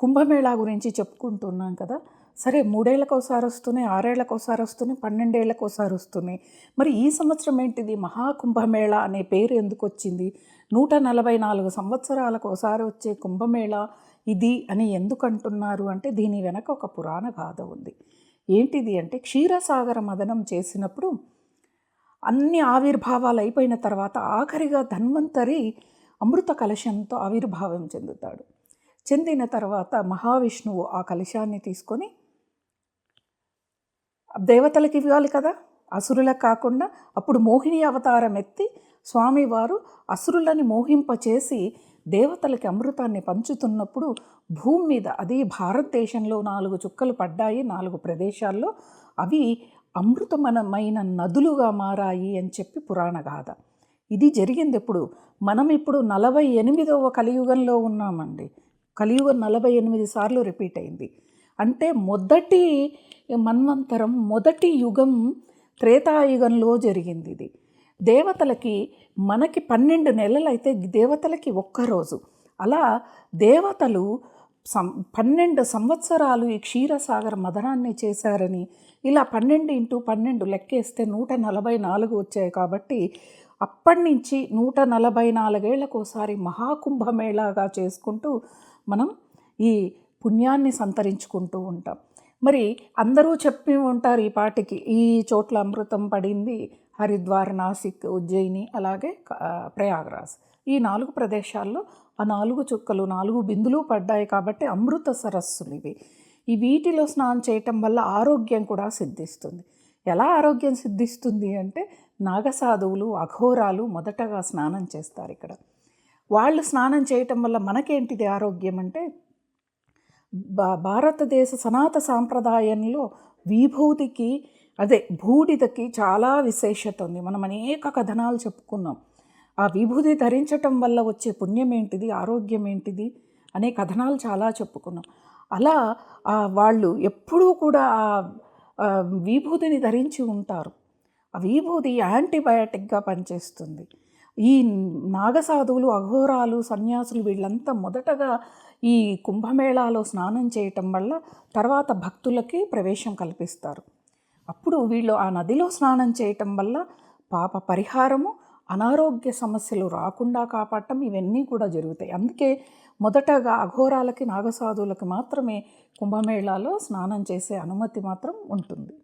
కుంభమేళా గురించి చెప్పుకుంటున్నాం కదా. సరే 3 ఏళ్ళకోసారి వస్తున్నాయి, 6 ఏళ్ళకోసారి వస్తున్నాయి, 12 ఏళ్ళకోసారి వస్తున్నాయి. మరి ఈ సంవత్సరం ఏంటిది మహాకుంభమేళా అనే పేరు ఎందుకు వచ్చింది? 144 సంవత్సరాలకు ఒకసారి వచ్చే కుంభమేళా ఇది అని ఎందుకు అంటున్నారు అంటే దీని వెనక ఒక పురాణ గాథ ఉంది. ఏంటిది అంటే క్షీరసాగర మదనం చేసినప్పుడు అన్ని ఆవిర్భావాలు అయిపోయిన తర్వాత ఆఖరిగా ధన్వంతరి అమృత కలశంతో ఆవిర్భావం చెందుతాడు. చెందిన తర్వాత మహావిష్ణువు ఆ కలశాన్ని తీసుకొని దేవతలకు ఇవ్వాలి కదా, అసురులకు కాకుండా. అప్పుడు మోహిని అవతారం ఎత్తి స్వామివారు అసురులని మోహింపచేసి దేవతలకి అమృతాన్ని పంచుతున్నప్పుడు భూమి మీద, అది భారతదేశంలో 4 చుక్కలు పడ్డాయి 4 ప్రదేశాల్లో. అవి అమృతమైన నదులుగా మారాయి అని చెప్పి పురాణ గాథ. ఇది జరిగింది ఎప్పుడు? మనం ఇప్పుడు 48వ కలియుగంలో ఉన్నామండి. కలియుగం 48 సార్లు రిపీట్ అయింది. అంటే మొదటి మన్వంతరం, మొదటి యుగం త్రేతాయుగంలో జరిగింది ఇది. దేవతలకి మనకి 12 నెలలైతే దేవతలకి ఒక్కరోజు. అలా దేవతలు 12 సంవత్సరాలు ఈ క్షీరసాగర మదనాన్ని చేశారని, ఇలా 12 × 12 లెక్కేస్తే 144 వచ్చాయి. కాబట్టి అప్పటి నుంచి 144 ఏళ్ళకోసారి మహాకుంభమేళాగా చేసుకుంటూ మనం ఈ పుణ్యాన్ని సంతరించుకుంటూ ఉంటాం. మరి అందరూ చెప్పి ఉంటారు ఈ పాటికి, ఈ చోట్ల అమృతం పడింది, హరిద్వార్, నాసిక్, ఉజ్జయిని, అలాగే ప్రయాగరాజ్. ఈ 4 ప్రదేశాల్లో ఆ 4 చుక్కలు 4 బిందులు పడ్డాయి కాబట్టి అమృత సరస్సులు ఇవి. ఈ వీటిలో స్నానం చేయటం వల్ల ఆరోగ్యం కూడా సిద్ధిస్తుంది. ఎలా ఆరోగ్యం సిద్ధిస్తుంది అంటే నాగసాధువులు, అఘోరాలు మొదటగా స్నానం చేస్తారు ఇక్కడ. వాళ్ళు స్నానం చేయటం వల్ల మనకేంటిది ఆరోగ్యం అంటే, భారతదేశ సనాతన సాంప్రదాయంలో విభూతికి, అదే బూడిదకి చాలా విశేషత ఉంది. మనం అనేక కథనాలు చెప్పుకున్నాం. ఆ విభూతి ధరించటం వల్ల వచ్చే పుణ్యం ఏంటిది, ఆరోగ్యం ఏంటిది అనే కథనాలు చాలా చెప్పుకున్నాం. అలా వాళ్ళు ఎప్పుడూ కూడా విభూతిని ధరించి ఉంటారు. ఆ విభూతి యాంటీబయాటిక్గా పనిచేస్తుంది. ఈ నాగసాధువులు, అఘోరాలు, సన్యాసులు వీళ్ళంతా మొదటగా ఈ కుంభమేళాలో స్నానం చేయటం వల్ల తర్వాత భక్తులకి ప్రవేశం కల్పిస్తారు. అప్పుడు వీళ్ళు ఆ నదిలో స్నానం చేయటం వల్ల పాప పరిహారము, అనారోగ్య సమస్యలు రాకుండా కాపాడటం, ఇవన్నీ కూడా జరుగుతాయి. అందుకే మొదటగా అఘోరాలకి, నాగసాధువులకి మాత్రమే కుంభమేళాలో స్నానం చేసే అనుమతి మాత్రం ఉంటుంది.